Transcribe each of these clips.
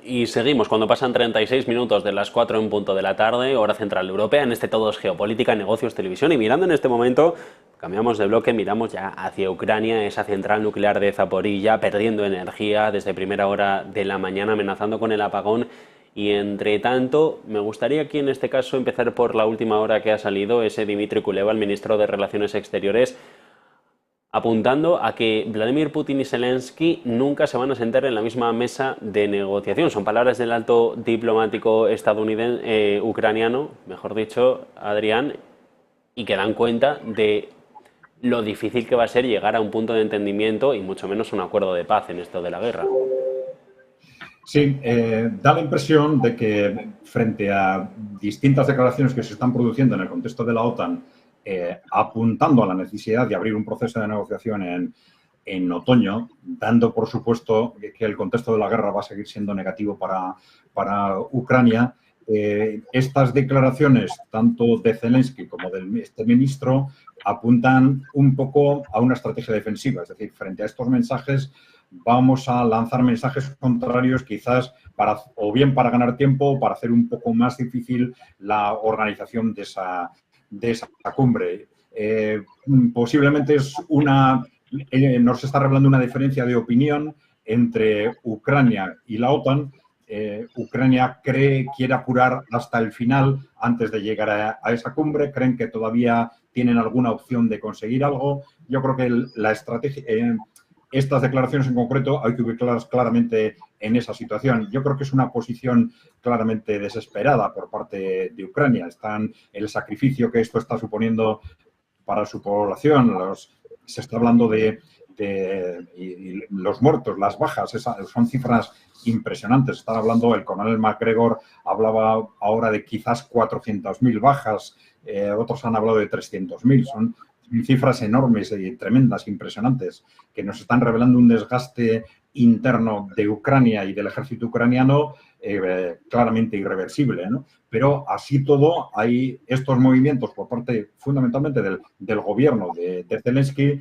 Y seguimos cuando pasan 36 minutos de las 4 en punto de la tarde, hora central europea, en este Todo es Geopolítica, Negocios, Televisión. Y mirando en este momento, cambiamos de bloque, miramos ya hacia Ucrania, esa central nuclear de Zaporilla, perdiendo energía desde primera hora de la mañana, amenazando con el apagón. Y entre tanto, me gustaría aquí en este caso empezar por la última hora que ha salido, ese Dmitry Kuleba, el ministro de Relaciones Exteriores, apuntando a que Vladimir Putin y Zelensky nunca se van a sentar en la misma mesa de negociación. Son palabras del alto diplomático estadounidense, ucraniano, mejor dicho, Adrián, y que dan cuenta de lo difícil que va a ser llegar a un punto de entendimiento y mucho menos un acuerdo de paz en esto de la guerra. Sí, da la impresión de que frente a distintas declaraciones que se están produciendo en el contexto de la OTAN, apuntando a la necesidad de abrir un proceso de negociación en otoño, dando por supuesto que el contexto de la guerra va a seguir siendo negativo para Ucrania, estas declaraciones, tanto de Zelensky como de este ministro, apuntan un poco a una estrategia defensiva. Es decir, frente a estos mensajes vamos a lanzar mensajes contrarios quizás o bien para ganar tiempo o para hacer un poco más difícil la organización de esa cumbre. Posiblemente es nos está revelando una diferencia de opinión entre Ucrania y la OTAN. Ucrania quiere apurar hasta el final antes de llegar a esa cumbre. Creen que todavía tienen alguna opción de conseguir algo. Yo creo que la estrategia... estas declaraciones en concreto hay que ubicarlas claramente en esa situación. Yo creo que es una posición claramente desesperada por parte de Ucrania. El sacrificio que esto está suponiendo para su población, se está hablando de los muertos, las bajas, son cifras impresionantes. Están hablando, el coronel MacGregor hablaba ahora de quizás 400.000 bajas, otros han hablado de 300.000, son cifras enormes y tremendas, impresionantes, que nos están revelando un desgaste interno de Ucrania y del ejército ucraniano claramente irreversible, ¿no? Pero así todo, hay estos movimientos por parte fundamentalmente del gobierno de Zelensky.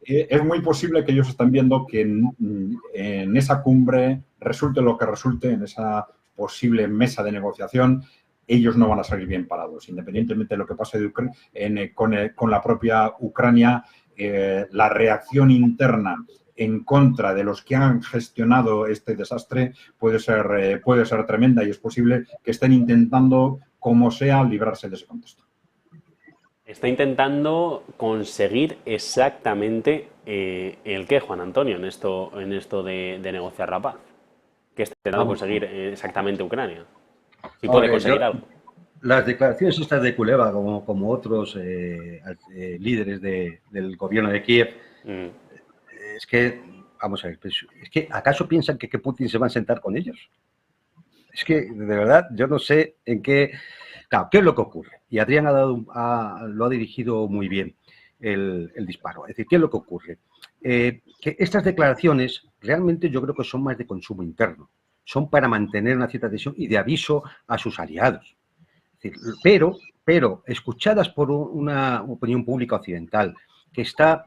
Es muy posible que ellos estén viendo que en esa cumbre, resulte lo que resulte, en esa posible mesa de negociación, ellos no van a salir bien parados. Independientemente de lo que pase con la propia Ucrania, la reacción interna en contra de los que han gestionado este desastre puede ser tremenda, y es posible que estén intentando, como sea, librarse de ese contexto. Está intentando conseguir exactamente el qué, Juan Antonio, en esto de negociar la paz. ¿Qué está intentando conseguir exactamente Ucrania? Si puede conseguir algo. Las declaraciones estas de Kuleba, como otros líderes del gobierno de Kiev, es que, vamos a ver, es que ¿acaso piensan que Putin se va a sentar con ellos? Es que, de verdad, yo no sé en qué... Claro, ¿qué es lo que ocurre? Y Adrián lo ha dirigido muy bien el disparo. Es decir, ¿qué es lo que ocurre? Que estas declaraciones realmente yo creo que son más de consumo interno. Son para mantener una cierta tensión y de aviso a sus aliados. Es decir, pero escuchadas por una opinión pública occidental que está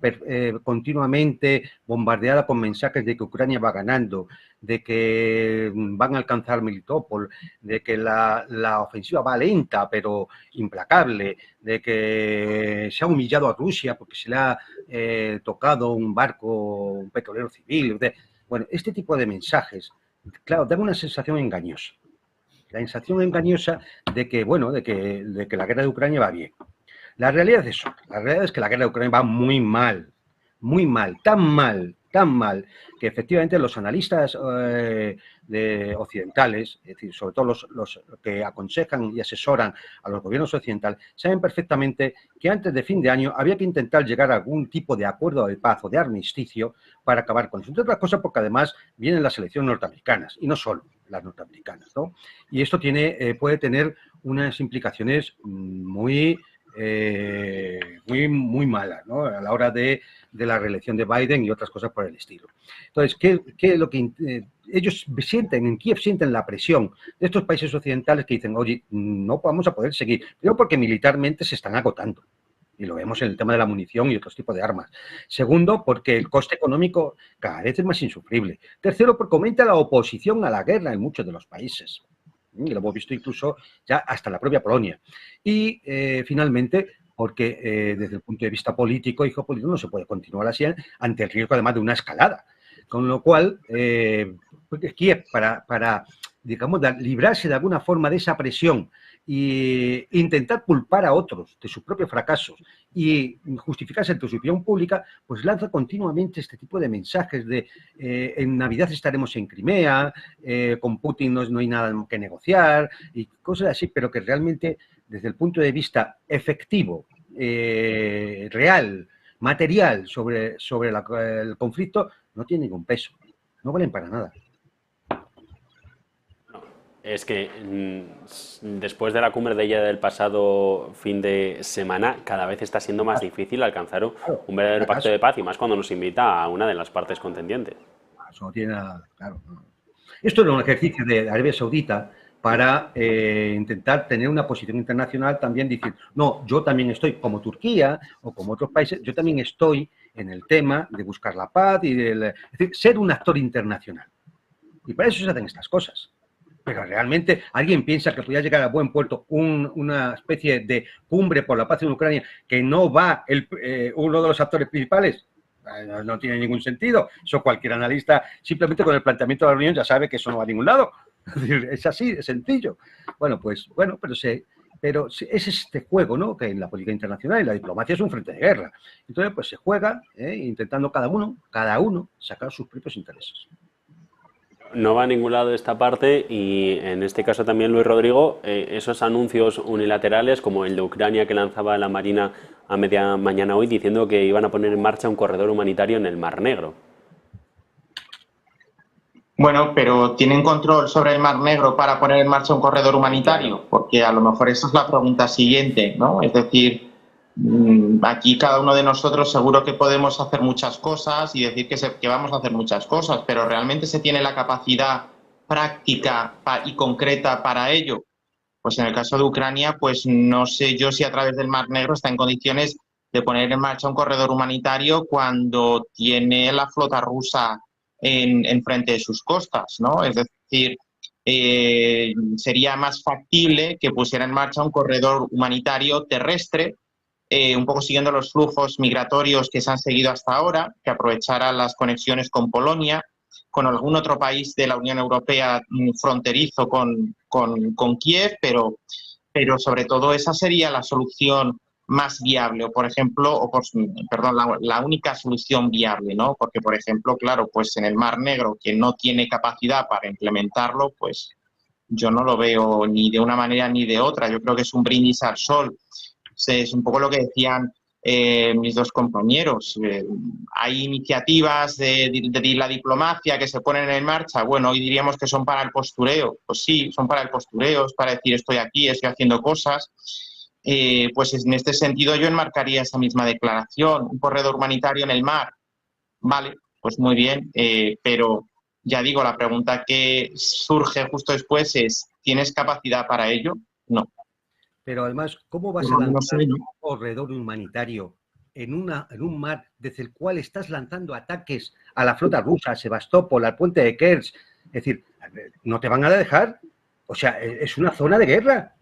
continuamente bombardeada con mensajes de que Ucrania va ganando, de que van a alcanzar Melitopol, de que la ofensiva va lenta pero implacable, de que se ha humillado a Rusia porque se le ha tocado un petrolero civil. Bueno, este tipo de mensajes, claro, dan una sensación engañosa. La sensación engañosa de que, bueno, de que la guerra de Ucrania va bien. La realidad es eso. La realidad es que la guerra de Ucrania va muy mal, tan mal, que efectivamente los analistas occidentales, es decir, sobre todo los que aconsejan y asesoran a los gobiernos occidentales, saben perfectamente que antes de fin de año había que intentar llegar a algún tipo de acuerdo de paz o de armisticio para acabar con eso. Entre otras cosas, porque además vienen las elecciones norteamericanas, y no solo las norteamericanas, ¿no? Y esto puede tener unas implicaciones muy malas, ¿no? A la hora de la reelección de Biden y otras cosas por el estilo. Entonces, ¿qué es lo que ellos sienten, en Kiev sienten la presión de estos países occidentales que dicen, oye, no vamos a poder seguir, pero porque militarmente se están agotando. Y lo vemos en el tema de la munición y otros tipos de armas. Segundo, porque el coste económico cada vez es más insufrible. Tercero, porque aumenta la oposición a la guerra en muchos de los países. Y lo hemos visto incluso ya hasta la propia Polonia. Y finalmente, porque desde el punto de vista político y geopolítico no se puede continuar así ante el riesgo además de una escalada. Con lo cual, Kiev, para digamos, librarse de alguna forma de esa presión e intentar culpar a otros de sus propios fracasos y justificarse ante su opinión pública, pues lanza continuamente este tipo de mensajes de en Navidad estaremos en Crimea, con Putin no hay nada que negociar y cosas así, pero que realmente desde el punto de vista efectivo, real, material sobre el conflicto, no tiene ningún peso, no valen para nada. Es que después de la cumbre de ella del pasado fin de semana, cada vez está siendo más difícil alcanzar un verdadero pacto de paz, y más cuando nos invita a una de las partes contendientes. Eso no tiene nada, claro. Esto era un ejercicio de Arabia Saudita para intentar tener una posición internacional, también decir, no, yo también estoy, como Turquía o como otros países, yo también estoy en el tema de buscar la paz y es decir, ser un actor internacional. Y para eso se hacen estas cosas. Pero realmente alguien piensa que podría llegar a buen puerto una especie de cumbre por la paz en Ucrania que no va uno de los actores principales. No tiene ningún sentido. Eso cualquier analista, simplemente con el planteamiento de la reunión, ya sabe que eso no va a ningún lado. Es así, es sencillo. Pero es este juego, ¿no? Que en la política internacional y la diplomacia es un frente de guerra. Entonces, pues se juega intentando cada uno sacar sus propios intereses. No va a ningún lado esta parte, y en este caso también, Luis Rodrigo, esos anuncios unilaterales como el de Ucrania que lanzaba la Marina a media mañana hoy diciendo que iban a poner en marcha un corredor humanitario en el Mar Negro. Bueno, pero ¿tienen control sobre el Mar Negro para poner en marcha un corredor humanitario? Porque a lo mejor esa es la pregunta siguiente, ¿no? Es decir, aquí cada uno de nosotros seguro que podemos hacer muchas cosas y decir que vamos a hacer muchas cosas, pero ¿realmente se tiene la capacidad práctica y concreta para ello? Pues en el caso de Ucrania, pues no sé yo si a través del Mar Negro está en condiciones de poner en marcha un corredor humanitario cuando tiene la flota rusa en frente de sus costas, ¿no? Es decir, sería más factible que pusiera en marcha un corredor humanitario terrestre, un poco siguiendo los flujos migratorios que se han seguido hasta ahora, que aprovechara las conexiones con Polonia, con algún otro país de la Unión Europea fronterizo con Kiev, pero sobre todo esa sería la solución más viable, o por ejemplo, la única solución viable, ¿no? Porque, por ejemplo, claro, pues en el Mar Negro, que no tiene capacidad para implementarlo, pues yo no lo veo ni de una manera ni de otra. Yo creo que es un brindis al sol. Es un poco lo que decían mis dos compañeros. Hay iniciativas de la diplomacia que se ponen en marcha. Bueno, hoy diríamos que son para el postureo. Pues sí, son para el postureo, es para decir estoy aquí, estoy haciendo cosas. Pues en este sentido yo enmarcaría esa misma declaración. Un corredor humanitario en el mar. Vale, pues muy bien, pero ya digo, la pregunta que surge justo después es, ¿tienes capacidad para ello? No. Pero además, ¿cómo vas a lanzar un corredor humanitario en un mar desde el cual estás lanzando ataques a la flota rusa, a Sebastopol, al puente de Kerch? Es decir, no te van a dejar. O sea, es una zona de guerra.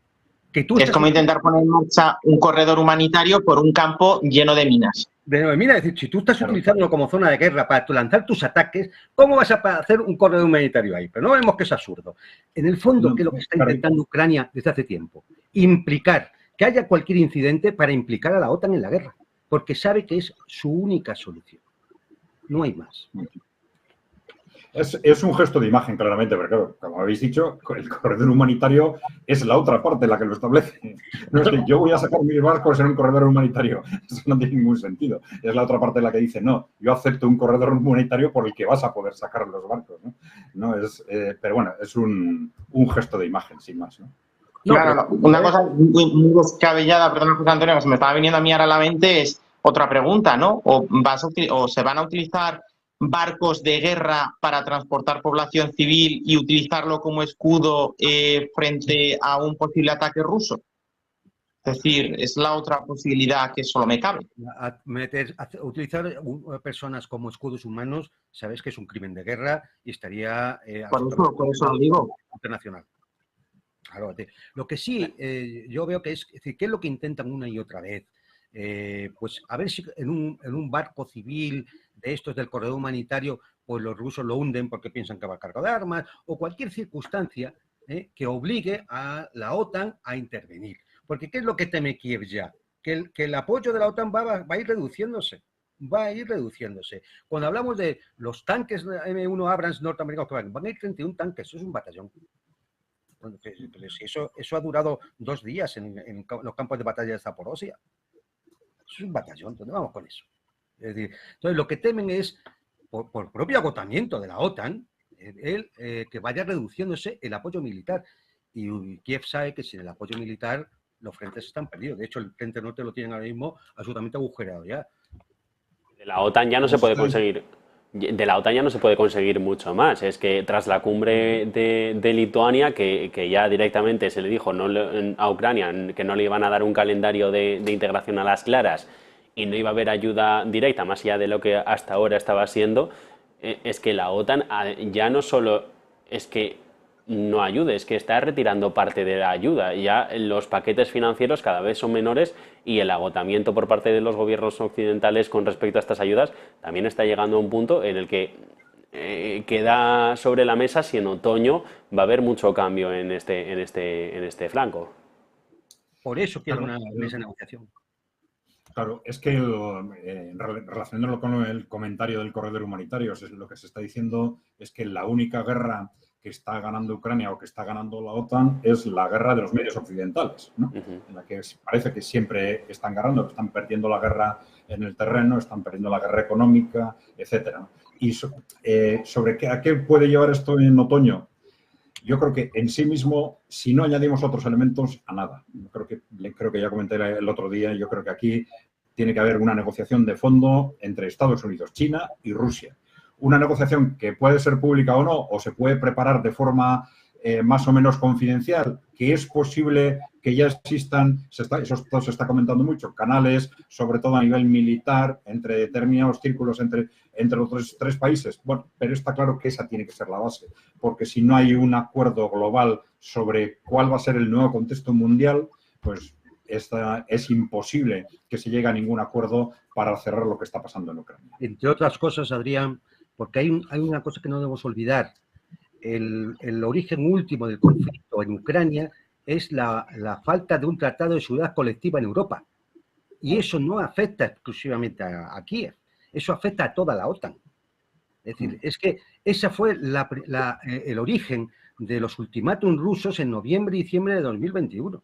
Es como intentar poner en marcha un corredor humanitario por un campo lleno de minas. Es decir, si tú estás utilizándolo como zona de guerra para lanzar tus ataques, ¿cómo vas a hacer un corredor humanitario ahí? Pero no vemos que es absurdo. En el fondo, ¿qué es lo que está intentando Ucrania desde hace tiempo? Implicar, que haya cualquier incidente para implicar a la OTAN en la guerra, porque sabe que es su única solución. No hay más. Es un gesto de imagen, claramente, pero claro, como habéis dicho, el corredor humanitario es la otra parte la que lo establece. No es que yo voy a sacar mis barcos en un corredor humanitario. Eso no tiene ningún sentido. Es la otra parte la que dice, no, yo acepto un corredor humanitario por el que vas a poder sacar los barcos, ¿no? Pero bueno, es un gesto de imagen, sin más, ¿no? Claro, una cosa muy descabellada, perdón, José Antonio, que se me estaba viniendo a mí ahora a la mente es otra pregunta, ¿no? O se van a utilizar barcos de guerra para transportar población civil y utilizarlo como escudo frente a un posible ataque ruso. Es decir, es la otra posibilidad que solo me cabe. Utilizar personas como escudos humanos, sabes que es un crimen de guerra y estaría por eso lo digo. Internacional. Claro, lo que sí yo veo que es decir, ¿qué es lo que intentan una y otra vez? Pues a ver si en un barco civil de estos del corredor humanitario, pues los rusos lo hunden porque piensan que va cargado de armas, o cualquier circunstancia que obligue a la OTAN a intervenir. Porque ¿qué es lo que teme Kiev ya? Que el apoyo de la OTAN va a ir reduciéndose. Va a ir reduciéndose. Cuando hablamos de los tanques M1 Abrams norteamericanos, que van a ir 31 tanques, eso es un batallón. Bueno, pero si eso ha durado 2 días en los campos de batalla de Zaporozhia. Eso es un batallón. ¿Dónde vamos con eso? Es decir, entonces lo que temen es, por propio agotamiento de la OTAN, que vaya reduciéndose el apoyo militar. Y Kiev sabe que sin el apoyo militar los frentes están perdidos. De hecho, el frente norte lo tienen ahora mismo absolutamente agujereado ya. De la OTAN ya no se puede conseguir. De la OTAN ya no se puede conseguir mucho más. Es que tras la cumbre de Lituania, que ya directamente se le dijo a Ucrania que no le iban a dar un calendario de integración a las claras y no iba a haber ayuda directa, más allá de lo que hasta ahora estaba siendo, es que la OTAN ya no solo es que no ayude, es que está retirando parte de la ayuda. Ya los paquetes financieros cada vez son menores y el agotamiento por parte de los gobiernos occidentales con respecto a estas ayudas también está llegando a un punto en el que queda sobre la mesa si en otoño va a haber mucho cambio en este flanco. Por eso quiero una mesa de negociación. Claro, es que relacionándolo con el comentario del corredor humanitario, lo que se está diciendo es que la única guerra que está ganando Ucrania o que está ganando la OTAN es la guerra de los medios occidentales, ¿no? En la que parece que siempre están ganando, que están perdiendo la guerra en el terreno, están perdiendo la guerra económica, etcétera. Y sobre a qué puede llevar esto en otoño, yo creo que en sí mismo, si no añadimos otros elementos, a nada. Creo que ya comenté el otro día, yo creo que aquí tiene que haber una negociación de fondo entre Estados Unidos, China y Rusia. Una negociación que puede ser pública o no, o se puede preparar de forma más o menos confidencial, que es posible que ya existan, eso se está comentando mucho, canales, sobre todo a nivel militar, entre determinados círculos entre los tres países. Bueno, pero está claro que esa tiene que ser la base, porque si no hay un acuerdo global sobre cuál va a ser el nuevo contexto mundial, pues es imposible que se llegue a ningún acuerdo para cerrar lo que está pasando en Ucrania. Entre otras cosas, Adrián, porque hay una cosa que no debemos olvidar. El origen último del conflicto en Ucrania es la falta de un tratado de seguridad colectiva en Europa. Y eso no afecta exclusivamente a Kiev, eso afecta a toda la OTAN. Es decir, es que ese fue el origen de los ultimátums rusos en noviembre y diciembre de 2021.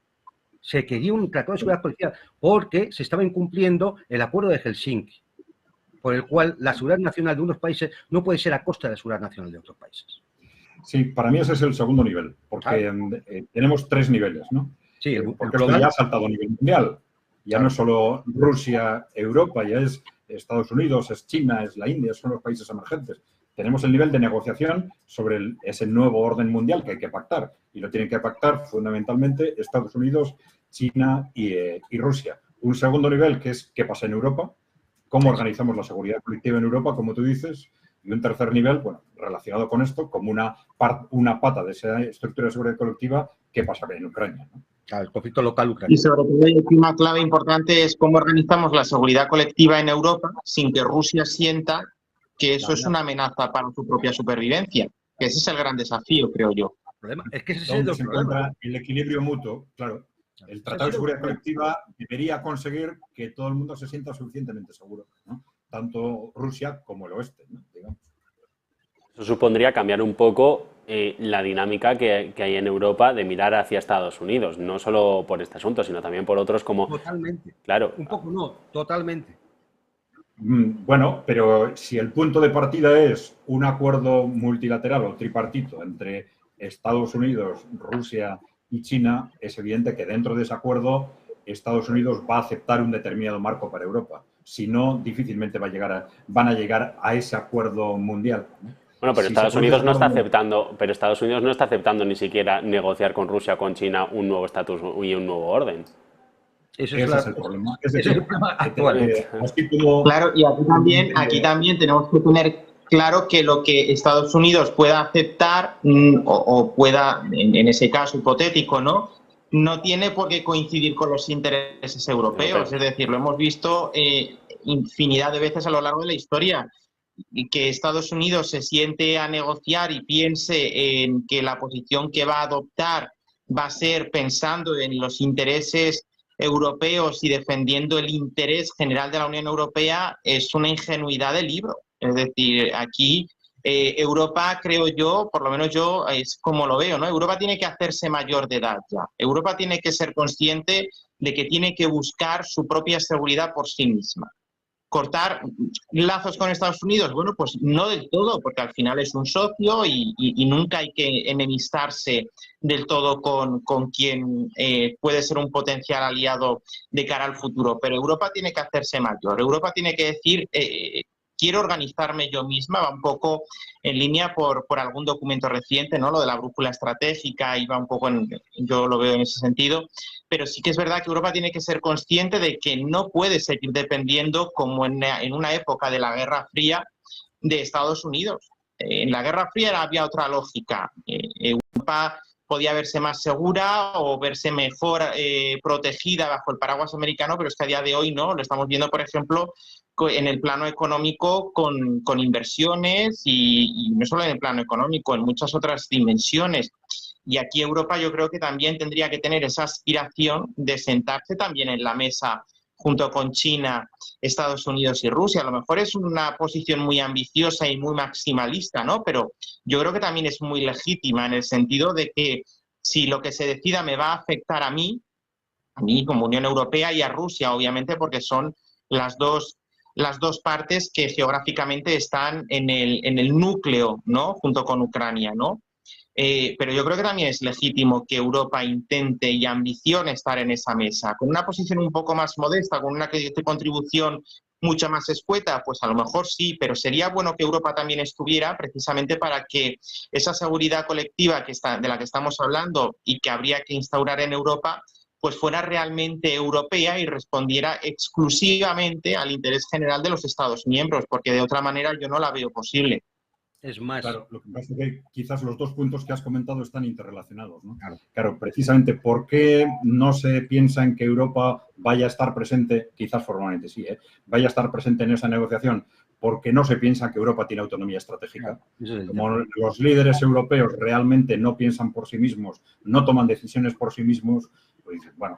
Se quería un tratado de seguridad colectiva porque se estaba incumpliendo el acuerdo de Helsinki, por el cual la seguridad nacional de unos países no puede ser a costa de la seguridad nacional de otros países. Sí, para mí ese es el segundo nivel, porque tenemos 3 niveles, ¿no? Sí, porque esto ya ha saltado a nivel mundial. Ya no es solo Rusia, Europa, ya es Estados Unidos, es China, es la India, son los países emergentes. Tenemos el nivel de negociación sobre ese nuevo orden mundial que hay que pactar. Y lo tienen que pactar fundamentalmente Estados Unidos, China y Rusia. Un segundo nivel que es qué pasa en Europa, cómo organizamos la seguridad colectiva en Europa, como tú dices. Y un tercer nivel, bueno, relacionado con esto, como una pata de esa estructura de seguridad colectiva, qué pasa en Ucrania, ¿no? El conflicto local ucraniano. Y sobre todo, una clave importante es cómo organizamos la seguridad colectiva en Europa sin que Rusia sienta que eso es una amenaza para su propia supervivencia. Que ese es el gran desafío, creo yo. El problema es que ese es el problema. El equilibrio mutuo, claro. El Tratado de Seguridad Colectiva debería conseguir que todo el mundo se sienta suficientemente seguro, ¿no? Tanto Rusia como el oeste, ¿no? Digamos. Eso supondría cambiar un poco la dinámica que hay en Europa de mirar hacia Estados Unidos, no solo por este asunto, sino también por otros como... Totalmente. Claro. Un poco no, totalmente. Bueno, pero si el punto de partida es un acuerdo multilateral o tripartito entre Estados Unidos, Rusia y China, es evidente que dentro de ese acuerdo Estados Unidos va a aceptar un determinado marco para Europa. Si no, difícilmente van a llegar a ese acuerdo mundial. Bueno, pero Estados Unidos no está aceptando ni siquiera negociar con Rusia o con China un nuevo estatus y un nuevo orden. Ese es el problema. Es decir, ese es el problema actual. así como... Claro, y aquí también tenemos que tener claro que lo que Estados Unidos pueda aceptar o pueda, en ese caso hipotético, no tiene por qué coincidir con los intereses europeos. Es decir, lo hemos visto infinidad de veces a lo largo de la historia. Y que Estados Unidos se siente a negociar y piense en que la posición que va a adoptar va a ser pensando en los intereses europeos y defendiendo el interés general de la Unión Europea es una ingenuidad de libro. Es decir, aquí Europa, creo yo, por lo menos yo es como lo veo, Europa tiene que hacerse mayor de edad ya. Europa tiene que ser consciente de que tiene que buscar su propia seguridad por sí misma. ¿Cortar lazos con Estados Unidos? Bueno, pues no del todo, porque al final es un socio y nunca hay que enemistarse del todo con quien puede ser un potencial aliado de cara al futuro. Pero Europa tiene que hacerse mayor. Europa tiene que decir, quiero organizarme yo misma, va un poco en línea por algún documento reciente, lo de la brújula estratégica, y va un poco yo lo veo en ese sentido. Pero sí que es verdad que Europa tiene que ser consciente de que no puede seguir dependiendo, como en una época de la Guerra Fría, de Estados Unidos. En la Guerra Fría había otra lógica. Europa podía verse más segura o verse mejor protegida bajo el paraguas americano, pero es que a día de hoy no. Lo estamos viendo, por ejemplo, en el plano económico con inversiones y no solo en el plano económico, en muchas otras dimensiones. Y aquí Europa yo creo que también tendría que tener esa aspiración de sentarse también en la mesa junto con China, Estados Unidos y Rusia. A lo mejor es una posición muy ambiciosa y muy maximalista, pero yo creo que también es muy legítima en el sentido de que si lo que se decida me va a afectar a mí como Unión Europea, y a Rusia, obviamente, porque son las dos partes que geográficamente están en el núcleo, junto con Ucrania, pero yo creo que también es legítimo que Europa intente y ambicione estar en esa mesa. Con una posición un poco más modesta, con una contribución mucho más escueta, pues a lo mejor sí, pero sería bueno que Europa también estuviera precisamente para que esa seguridad colectiva de la que estamos hablando y que habría que instaurar en Europa, pues fuera realmente europea y respondiera exclusivamente al interés general de los Estados miembros, porque de otra manera yo no la veo posible. Es más... Claro, lo que pasa es que quizás los dos puntos que has comentado están interrelacionados, Claro, precisamente, ¿por qué no se piensa en que Europa vaya a estar presente, quizás formalmente sí, vaya a estar presente en esa negociación? Porque no se piensa que Europa tiene autonomía estratégica. Como los líderes europeos realmente no piensan por sí mismos, no toman decisiones por sí mismos, pues bueno,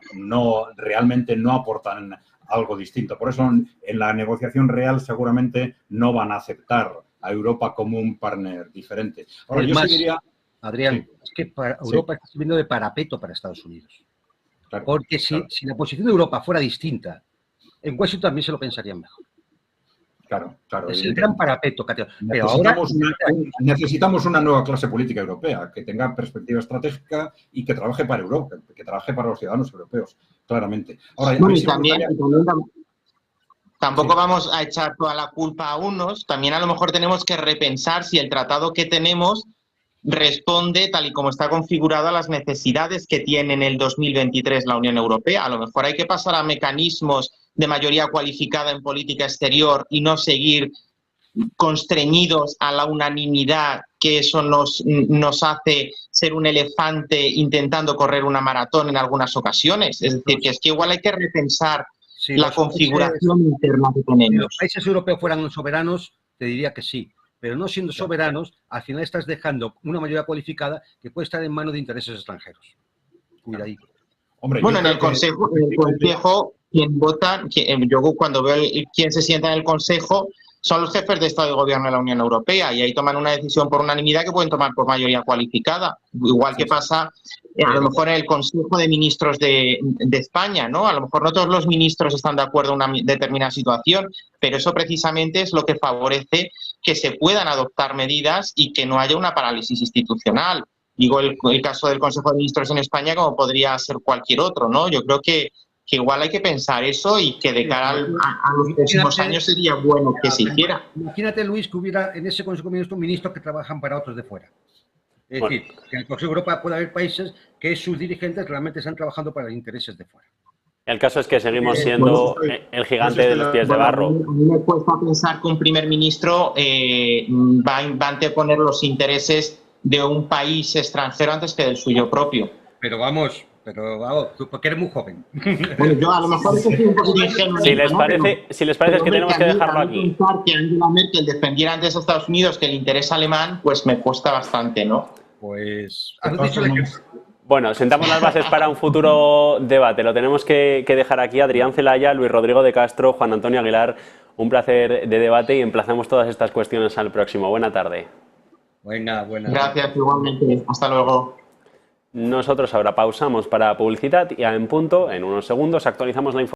realmente no aportan algo distinto. Por eso en la negociación real seguramente no van a aceptar a Europa como un partner diferente. Ahora, yo diría, Adrián, sí, es que Europa está sirviendo de parapeto para Estados Unidos. Claro, porque si la posición de Europa fuera distinta, en Washington también se lo pensarían mejor. Claro. Es el gran parapeto. Pero necesitamos una nueva clase política europea que tenga perspectiva estratégica y que trabaje para Europa, que trabaje para los ciudadanos europeos, claramente. Ahora, tampoco vamos a echar toda la culpa a unos. También a lo mejor tenemos que repensar si el tratado que tenemos responde, tal y como está configurado, a las necesidades que tiene en el 2023 la Unión Europea. A lo mejor hay que pasar a mecanismos de mayoría cualificada en política exterior y no seguir constreñidos a la unanimidad, que eso nos hace ser un elefante intentando correr una maratón en algunas ocasiones. Es decir, que es que igual hay que repensar la configuración interna que tenemos. Si los países europeos fueran soberanos, te diría que sí. Pero no siendo soberanos, al final estás dejando una mayoría cualificada que puede estar en manos de intereses extranjeros. Cuidadito. Hombre, bueno, en el Consejo, quien vota, yo cuando veo quién se sienta en el Consejo, son los jefes de Estado y Gobierno de la Unión Europea, y ahí toman una decisión por unanimidad que pueden tomar por mayoría cualificada. Igual que pasa a lo mejor en el Consejo de Ministros de España, A lo mejor no todos los ministros están de acuerdo en una determinada situación, pero eso precisamente es lo que favorece que se puedan adoptar medidas y que no haya una parálisis institucional. Digo el caso del Consejo de Ministros en España como podría ser cualquier otro, Yo creo que igual hay que pensar eso y que de cara a los próximos años sería bueno que se hiciera. Imagínate, Luis, que hubiera en ese Consejo de Ministros que trabajan para otros de fuera. Es decir, que en el Consejo de Europa puede haber países que sus dirigentes realmente están trabajando para los intereses de fuera. El caso es que seguimos siendo el gigante de los pies de barro. A mí me cuesta pensar que un primer ministro va a anteponer los intereses de un país extranjero antes que del suyo propio. Pero vamos, tú porque eres muy joven. Bueno, yo a lo mejor soy un poco ingenuo. Si les parece, es que tenemos que dejarlo aquí. Pensar que Angela Merkel defendiera antes a Estados Unidos que el interés alemán, pues me cuesta bastante, ¿no? Pues has dicho que... Bueno, sentamos las bases para un futuro debate. Lo tenemos que dejar aquí. Adrián Celaya, Luis Rodrigo de Castro, Juan Antonio Aguilar. Un placer de debate y emplazamos todas estas cuestiones al próximo. Buena tarde. Buena. Gracias, igualmente. Hasta luego. Nosotros ahora pausamos para publicidad y en punto, en unos segundos, actualizamos la información.